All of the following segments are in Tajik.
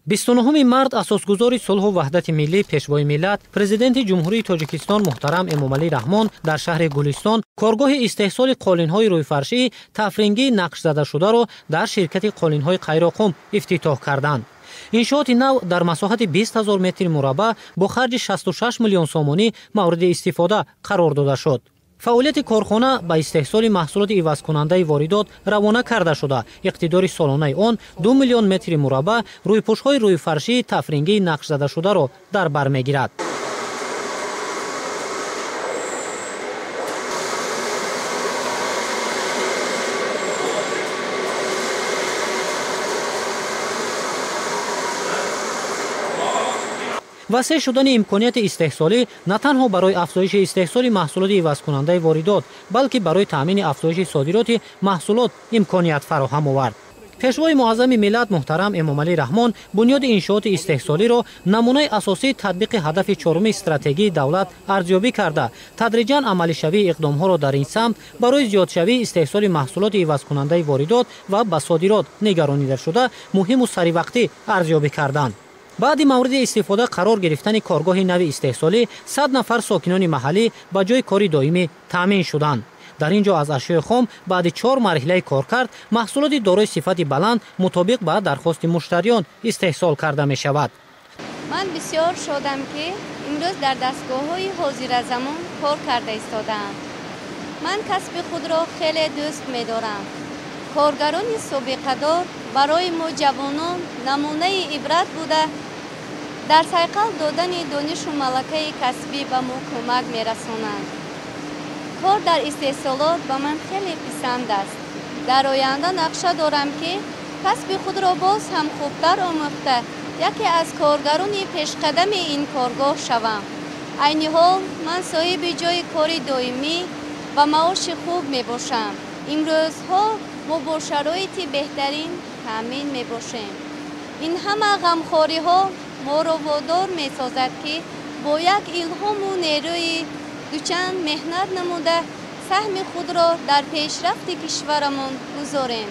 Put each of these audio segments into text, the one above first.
29 март асосгузори сулҳу ваҳдати миллӣ пешвои миллат президенти ҷумҳурии Тоҷикистон муҳтарам Эмомалӣ Раҳмон дар шаҳри Гулистон коргоҳи истеҳсоли қолинҳои рӯйфаршии тафрингии нақшзадашударо дар ширкати қолинҳои Қайроқум ифтитоҳ карданд. иншооти нав дар масоҳати 20 000 метри мураббаъ бо харҷи 66 миллион сомонӣ мавриди истифода қарор дода шуд. фаъолияти корхона ба истеҳсоли маҳсулоти ивазкунандаи воридот равона карда шуда, иқтидори солонаи он 2 миллион метри мураббаъ рӯйпӯшҳои рӯйфаршии тафрингии нақшзадашударо дар бар мегирад. васеъ шудани имконияти истеҳсолӣ на танҳо барои афзоиши истеҳсоли маҳсулоти ивазкунандаи воридот, балки барои таъмини афзоиши содироти маҳсулот имконият фароҳам овард. пешвои муаззами миллат муҳтарам Эмомалӣ Раҳмон бунёди иншооти истеҳсолиро намунаи асосии татбиқи ҳадафи чоруми стратегии давлат арзёбӣ карда, тадриҷан амалишавии иқдомҳоро дар ин самт барои зиёдшавии истеҳсоли маҳсулоти ивазкунандаи воридот ва ба содирот нигаронида шуда муҳиму саривақтӣ арзёбӣ карданд. баъди мавриди истифода қарор гирифтани коргоҳи нави истеҳсолӣ 100 нафар сокинони маҳаллӣ ба ҷои кори доимӣ таъмин шуданд. дар ин ҷо аз ашёи хом баъди 4 марҳилаи коркард маҳсулоти дорои сифати баланд мутобиқ ба дархости муштариён истеҳсол карда мешавад. ман бисёр шодам ки имрӯз дар дастгоҳҳои ҳозиразамон кор карда истодаам. ман касби худро хеле дӯст медорам. коргарони собиқадор барои мо ҷавонон намунаи ибрат буда дар сайқал додани донишу малакаи касбӣ ба мо кӯмак мерасонанд. кор дар истеҳсолот ба ман хеле писанд аст. дар оянда нақша дорам ки касби худро боз ҳам хубтар омӯхта яке аз коргарони пешқадами ин коргоҳ шавам. айни ҳол ман соҳиби ҷойи кори доимӣ ва маоши хуб мебошам. имрӯзҳо мо бо шароити беҳтарин таъмин мебошем. ин ҳама ғамхориҳо моро водор месозад ки бо як илҳому нерӯи дучанд меҳнат намуда саҳми худро дар пешрафти кишварамон гузорем.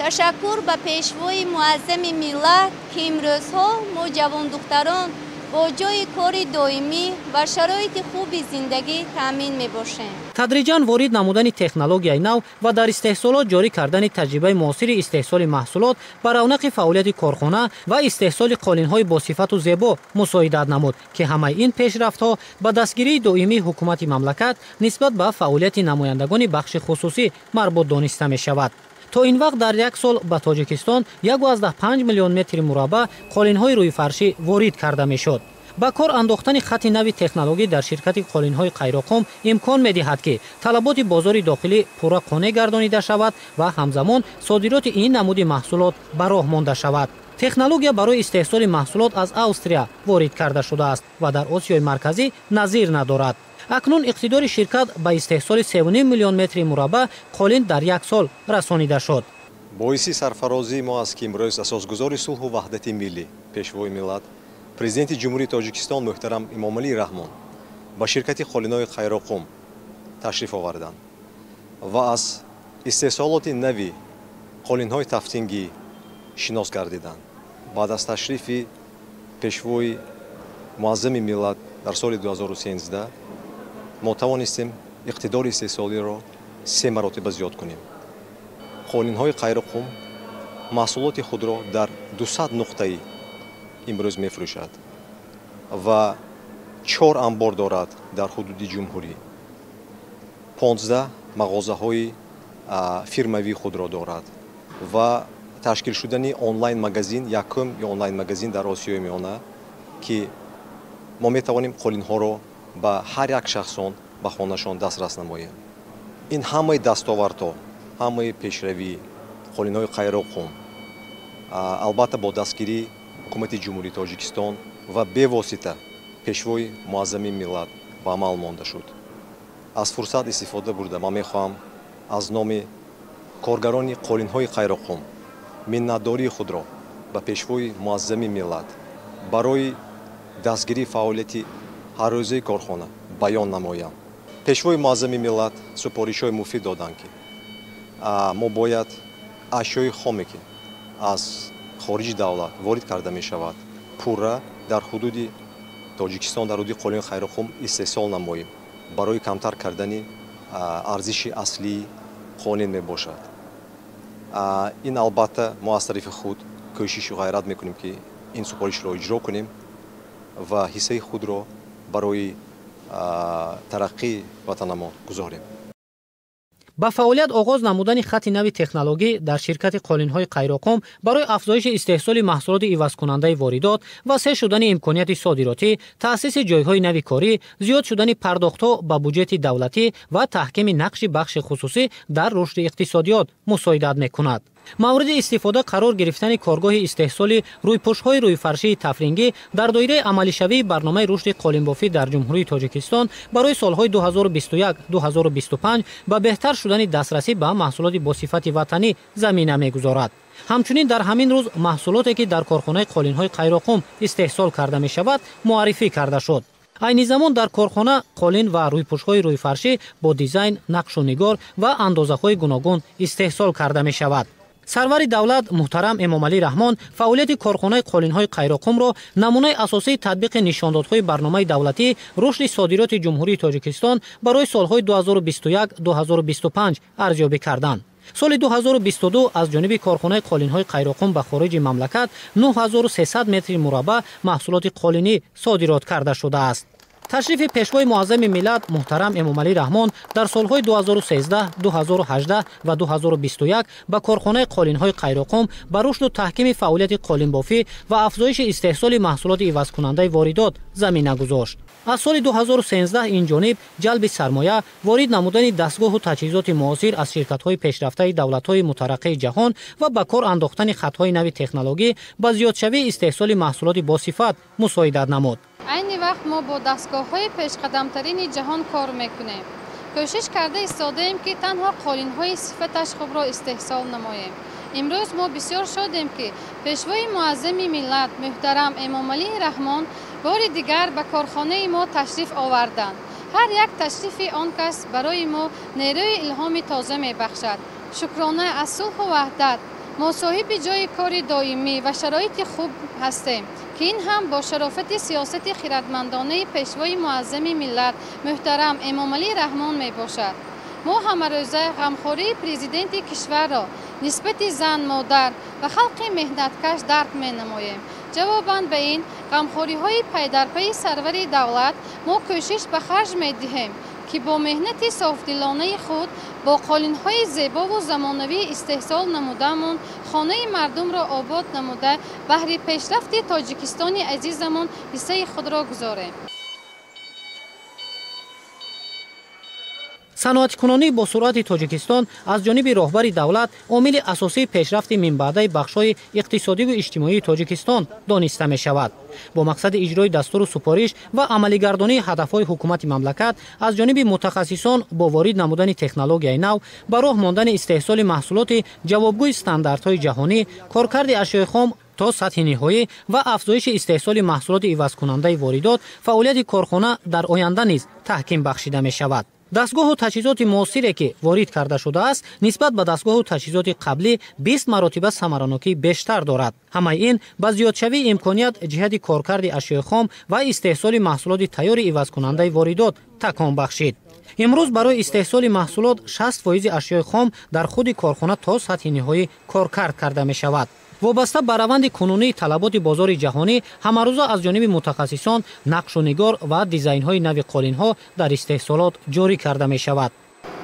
ташаккур ба пешвои муаззами миллат ки имрӯзҳо мо ҷавондухтарон бо ҷойи кори доимӣ ва шароити хуби зиндагӣ таъмин мебошем. тадриҷан ворид намудани технологияи нав ва дар истеҳсолот ҷорӣ кардани таҷрибаи муосири истеҳсоли маҳсулот ба равнақи фаъолияти корхона ва истеҳсоли қолинҳои босифату зебо мусоидат намуд ки ҳамаи ин пешрафтҳо ба дастгирии доимии ҳукумати мамлакат нисбат ба фаъолияти намояндагони бахши хусусӣ марбут дониста мешавад. то ин вақт дар як сол ба Тоҷикистон 1.5 миллион метри мураббаъ қолинҳои рӯйфаршӣ ворид карда мешуд. ба кор андохтани хати нави технологӣ дар ширкати қолинҳои Қайроқум имкон медиҳад ки талаботи бозори дохилӣ пурра қонеъ гардонида шавад ва ҳамзамон содироти ин намуди маҳсулот ба роҳ монда шавад. технология барои истеҳсоли маҳсулот аз Австрия ворид карда шудааст ва дар Осиёи марказӣ назир надорад. акнун иқтидори ширкат ба истеҳсоли 3.5 миллион метри мураббаъ қолин дар як сол расонида шуд. боиси сарфарозии мо аст ки имрӯз асосгузори сулҳу ваҳдати миллӣ пешвои миллат президенти ҷумҳурии Тоҷикистон муҳтарам Эмомалӣ Раҳмон ба ширкати қолинҳои Қайроқум ташриф оварданд ва аз истеҳсолоти нави қолинҳои тафтингӣ шинос гардиданд. баъд аз ташрифи пешвои муаззами миллат дар соли 2013 мо тавонистем иқтидори истеҳсолиро 3 маротиба зиёд кунем. қолинҳои Қайроқум маҳсулоти худро дар 200 нуқтаи имрӯз мефурӯшад ва 4 амбор дорад дар ҳудуди ҷумҳурӣ. 15 мағозаҳои фирмавии худро дорад ва ташкил шудани онлайн магазин, якум онлайн магазин дар Осиёи Миёна ки мо метавонем қолинҳоро ба ҳар як шахсон ба хонашон дастрас намоем. ин ҳамаи дастовардҳо, ҳамаи пешравии қолинҳои Қайроқум албатта бо дастгирии ҳукумати ҷумҳурии Тоҷикистон ва бевосита пешвои муаззами миллат ба амал монда шуд. аз фурсат истифода бурда ман мехоҳам аз номи коргарони қолинҳои Қайроқум миннатдории худро ба пешвои муаззами миллат барои дастгирии фаъолияти ҳаррӯзаи корхона баён намоям. пешвои муаззами миллат супоришҳои муфид доданд ки мо бояд ашёи хоме ки аз хориҷи давлат ворид карда мешавад, пурра дар ҳудуди Тоҷикистон, дар ҳудуди Қолини Хайрухум истеҳсол намоем. Барои камтар кардани арзиши аслии қонин мебошад. ин албатта мо аз тарафи худ кӯшишу ғайрат мекунем ки ин супоришро иҷро кунем ва ҳиссаи худро барои тараққии ватанамо гузорем. ба фаъолият оғоз намудани хати нави технологӣ дар ширкати қолинҳои Қайроқум барои афзоиши истеҳсоли маҳсулоти ивазкунандаи воридот, васеъ шудани имконияти содиротӣ, таъсиси ҷойҳои нави корӣ, зиёд шудани пардохтҳо ба буҷети давлатӣ ва таҳкими нақши бахши хусусӣ дар рушди иқтисодиёт мусоидат мекунад. мавриди истифода қарор гирифтани коргоҳи истеҳсоли рӯйпӯшҳои рӯйфаршии тафрингӣ дар доираи амалишавии барномаи рушди қолинбофӣ дар ҷумҳурии Тоҷикистон барои солҳои 2021-2025 ба беҳтар шудани дастрасӣ ба маҳсулоти босифати ватанӣ замина мегузорад. ҳамчунин дар ҳамин рӯз маҳсулоте ки дар корхонаи қолинҳои Қайроқум истеҳсол карда мешавад муаррифӣ карда шуд. айни замон дар корхона қолин ва рӯйпӯшҳои рӯйфаршӣ бо дизайн, нақшу нигор ва андозаҳои гуногун истеҳсол карда мешавад. сарвари давлат муҳтарам Эмомалӣ Раҳмон фаъолияти корхонаи қолинҳои Қайроқумро намунаи асосии татбиқи нишондодҳои барномаи давлатии рушди содироти ҷумҳурии Тоҷикистон барои солҳои 2021-2025 арзёбӣ карданд. соли 2022 аз ҷониби корхонаи қолинҳои Қайроқум ба хориҷи мамлакат 9300 метри мураббаъ маҳсулоти қолинӣ содирот карда шудааст. ташрифи пешвои муаззами миллат муҳтарам Эмомалӣ Раҳмон дар солҳои 2013, 2018 ва 2021 ба корхонаи қолинҳои Қайроқум ба рушду таҳкими фаъолияти қолинбофӣ ва афзоиши истеҳсоли маҳсулоти ивазкунандаи воридот замина гузошт. аз соли 2013 инҷониб ҷалби сармоя, ворид намудани дастгоҳу таҷҳизоти муосир аз ширкатҳои пешрафтаи давлатҳои мутараққии ҷаҳон ва ба кор андохтани хатҳои нави технологӣ ба зиёдшавии истеҳсоли маҳсулоти босифат мусоидат намуд. айни вақт мо бо дастгоҳҳои пешқадамтарини ҷаҳон кор мекунем. кӯшиш карда истодаем ки танҳо қолинҳои сифаташ хубро истеҳсол намоем. имрӯз мо бисёр шодем ки пешвои муаззами миллат муҳтарам Эмомалӣ Раҳмон бори дигар ба корхонаи мо ташриф оварданд. ҳар як ташрифи он кас барои мо нерӯи илҳоми тоза мебахшад. шукрона аз сулҳу ваҳдат мо соҳиби ҷойи кори доимӣ ва шароити хуб ҳастем ки ин ҳам бо шарофати сиёсати хиратмандонаи пешвои муаззами миллат муҳтарам Эмомалӣ Раҳмон мебошад. мо ҳамарӯза ғамхории президенти кишварро нисбати зан, модар ва халқи меҳнаткаш дарк менамоем. ҷавобан ба ин ғамхориҳои пайдарпаи сарвари давлат мо кӯшиш ба харҷ медиҳем ки бо меҳнати софдилонаи худ бо қолинҳои зебову замонавӣ истеҳсол намудамон хонаи мардумро обод намуда баҳри пешрафти Тоҷикистони азизамон ҳиссаи худро гузорем. саноатикунонӣ бо суръати Тоҷикистон аз ҷониби роҳбари давлат омили асосии пешрафти минбаъдаи бахшҳои иқтисодиву иҷтимоии Тоҷикистон дониста мешавад. бо мақсади иҷрои дастуру супориш ва амалигардонии ҳадафҳои ҳукумати мамлакат аз ҷониби мутахассисон бо ворид намудани технологияи нав, ба роҳ мондани истеҳсоли маҳсулоти ҷавобгӯи стандартҳои ҷаҳонӣ, коркарди ашёи хом то сатҳи ниҳоӣ ва афзоиши истеҳсоли маҳсулоти ивазкунандаи воридот, фаъолияти корхона дар оянда низ таҳким бахшида мешавад. дастгоҳу таҷҳизоти муосире ки ворид карда шудааст нисбат ба дастгоҳу таҷҳизоти қаблӣ 20 маротиба самаранокӣ бештар дорад. ҳамаи ин ба зиёдшавии имконият ҷиҳати коркарди ашёи хом ва истеҳсоли маҳсулоти тайёри ивазкунандаи воридот такон бахшид. имрӯз барои истеҳсоли маҳсулот 60% ашёи хом дар худи корхона то сатҳи ниҳоӣ коркард карда мешавад. вобаста ба раванди кунунии талаботи бозори ҷаҳонӣ ҳамарӯза аз ҷониби мутахассисон нақшу нигор ва дизайнҳои нави қолинҳо дар истеҳсолот ҷорӣ карда мешавад.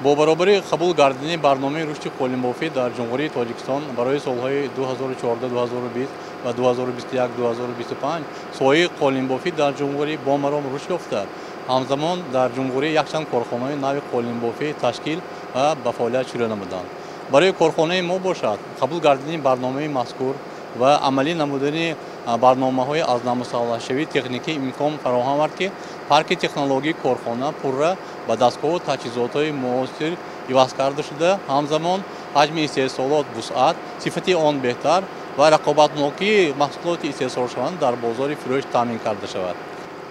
бо баробари қабул гардидани барномаи рушди қолинбофӣ дар ҷумҳурии Тоҷикистон барои солҳои 2014-2020 ва 2021-2025 соҳаи қолинбофӣ дар ҷумҳурӣ бомаром рушд ёфта. ҳамзамон дар ҷумҳурӣ якчанд корхонаи нави қолинбофӣ ташкил ва ба фаъолият шурӯъ намуданд. барои корхонаи мо бошад қабул гардидани барномаи мазкур ва амалӣ намудани барномаҳои аз намусаллаҳшавии техникӣ имкон фароҳам авард ки парки технологии корхона пурра ба дастгоҳу таҷҳизотҳои муосир иваз карда шуда, ҳамзамон ҳаҷми истеҳсолот вусъат, сифати он беҳтар ва рақобатнокии маҳсулоти истеҳсолшаванда дар бозори фурӯш таъмин карда шавад.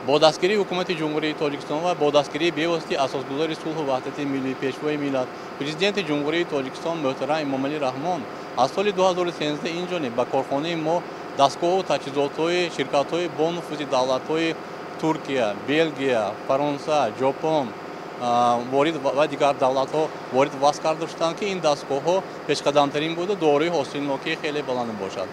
با دستگیری حکومت جمهوری تاجیکستان و با دستگیری بی‌واسطه اساسگذار صلح و وحدت ملی پیشوای ملت پرزیدنت جمهوری تاجیکستان محترم امامعلی رحمان از سال 2013 اینجا با کارخانه ما دستگاه و تجهیزات‌های شرکت‌های با نفوذ دولت‌های ترکیه، بلژیک، فرانسه، ژاپن وارد و دیگر دولت‌ها وارد واسه کرده شدند که این دستگاه‌ها پیشقدم‌ترین بوده دارای حاصلناکی خیلی بلند باشد.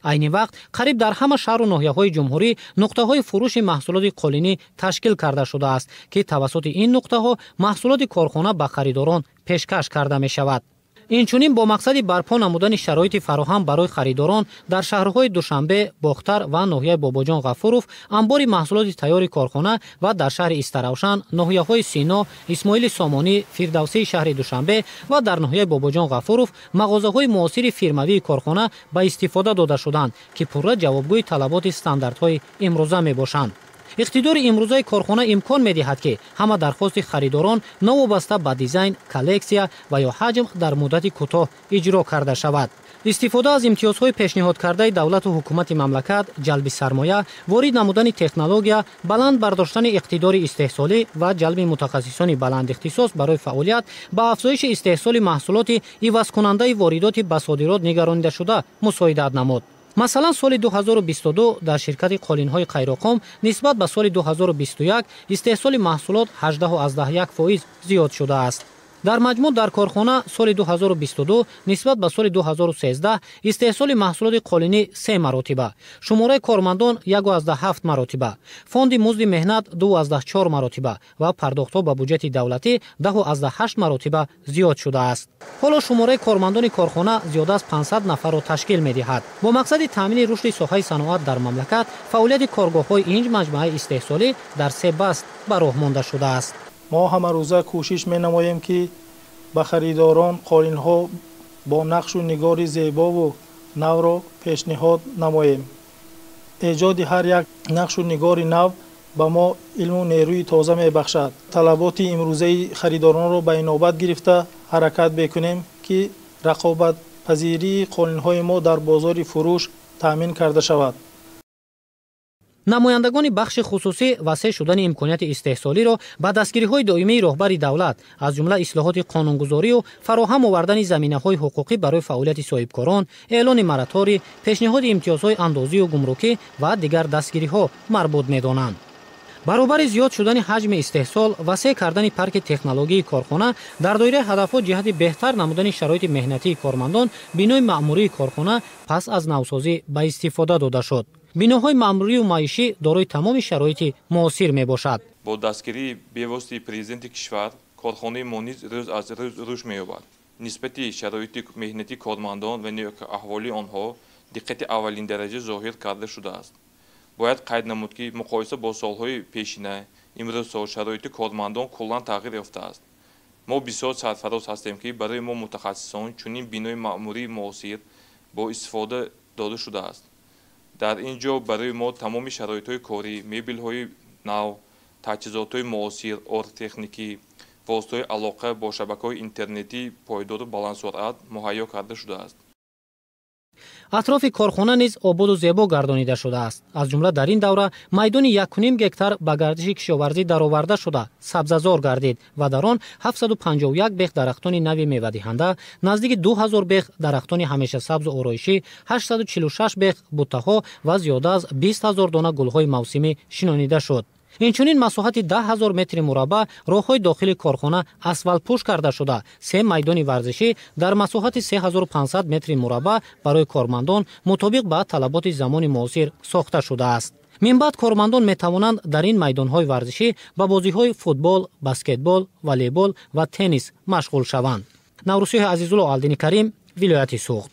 айни вақт қариб дар ҳама шаҳру ноҳияҳои ҷумҳурӣ нуқтаҳои фурӯши маҳсулоти қолинӣ ташкил карда шудааст, ки тавассути ин нуқтаҳо маҳсулоти корхона ба харидорон пешкаш карда мешавад. инчунин бо мақсади барпо намудани шароити фароҳам барои харидорон дар шаҳрҳои душанбе, бохтар ва ноҳияи бобоҷон ғафуров амбори маҳсулоти тайёри корхона ва дар шаҳри истаравшан, ноҳияҳои сино, исмоили сомонӣ, фирдавсии шаҳри душанбе ва дар ноҳияи бобоҷон ғафуров мағозаҳои муосири фирмавии корхона ба истифода дода шуданд, ки пурра ҷавобгӯи талаботи стандартҳои имрӯза мебошанд. иқтидори имрӯзаи корхона имкон медиҳад ки ҳама дархости харидорон новобаста ба дизайн, коллексия ва ё ҳаҷм дар муддати кӯтоҳ иҷро карда шавад. истифода аз имтиёзҳои пешниҳодкардаи давлату ҳукумати мамлакат, ҷалби сармоя, ворид намудани технология, баланд бардоштани иқтидори истеҳсолӣ ва ҷалби мутахассисони баландихтисос барои фаъолият ба афзоиши истеҳсоли маҳсулоти ивазкунандаи воридоти ба содирот нигаронидашуда мусоидат намуд. масалан, соли 2022 дар ширкати қолинҳои қайроқом нисбат ба соли 2021 истеҳсоли маҳсулот 18,1% зиёд шудааст. дар маҷмӯъ дар корхона соли 2022 нисбат ба соли 2013 истеҳсоли маҳсулоти қолинӣ 3 маротиба, шумораи кормандон 1,7 маротиба, фонди музди меҳнат 2,4 маротиба ва пардохтҳо ба буҷети давлатӣ 10,8 маротиба зиёд шудааст. ҳоло шумораи кормандони корхона зиёда аз 500 нафарро ташкил медиҳад. бо мақсади таъмини рушди соҳаи саноат дар мамлакат, фаъолияти коргоҳҳои инҷ маҷмӯаи истеҳсолӣ дар 3 баст ба роҳ монда шудааст. ما همروزه کوشش می نماییم که به خریداران قالین‌ها با نقش و نگار زیبا و نو را پیشنهاد نماییم. ایجاد هر یک نقش و نگار نو به ما علم و نیروی تازه می بخشد. طلبات امروزه خریداران را به نوبت گرفته حرکت بکنیم که رقابت پذیری قالین‌های ما در بازار فروش تامین کرده شود. намояндагони бахши хусусӣ васеъ шудани имконияти истеҳсолиро ба дастгириҳои доимии роҳбари давлат, аз ҷумла ислоҳоти қонунгузорию фароҳам овардани заминаҳои ҳуқуқӣ барои фаъолияти соҳибкорон, эълони мараторӣ, пешниҳоди имтиёзҳои андозию гумрукӣ ва дигар дастгириҳо марбут медонанд. баробари зиёд шудани ҳаҷми истеҳсол, васеъ кардани парки технологии корхона дар доираи ҳадафҳо ҷиҳати беҳтар намудани шароити меҳнатии кормандон, бинои маъмурии корхона пас аз навсозӣ ба истифода дода шуд. биноҳои маъмурию маишӣ дорои тамоми шароити муосир мебошад. бо дастгирии бевоситаи президенти кишвар, корхонаи мо низ рӯз аз рӯз рушд меёбад. нисбати шароити меҳнати кормандон ва аҳволи онҳо диққати аввалиндараҷа зоҳир карда шудааст. бояд қайд намуд ки муқоиса бо солҳои пешина, имрӯзҳо шароити кормандон куллан тағйир ёфтааст. мо бисёр сарфароз ҳастем ки барои мо мутахассисон чунин бинои маъмурии муосир бо истифода дода шудааст. дар ин ҷо барои мо тамоми шароитҳои корӣ, мебелҳои нав, таҷҳизотҳои муосир, ортехникӣ, воситаҳои алоқа бо шабакаҳои интернетии пойдору баландсуръат муҳайё карда шудааст. атрофи корхона низ ободу зебо гардонида шудааст. аз ҷумла дар ин давра майдони 1,5 гектар ба гардиши кишоварзӣ дароварда шуда сабзазор гардид ва дар он 751 бех дарахтони нави мевадиҳанда, наздики 2000 бех дарахтони ҳамешасабзу ороишӣ, 846 бех буттаҳо ва зиёда аз 20 000 дона гулҳои мавсимӣ шинонида шуд. инчунин масоҳати 10 000 метри мураббаъ роҳҳои дохили корхона асфалтпӯш карда шуда, 3 майдони варзишӣ дар масоҳати 3500 метри мураббаъ барои кормандон мутобиқ ба талаботи замони муосир сохта шудааст. минбаъд кормандон метавонанд дар ин майдонҳои варзишӣ ба бозиҳои футбол, баскетбол, волейбол ва теннис машғул шаванд. наврусиҳои Азизулло Алдини Карим, вилояти Суғд.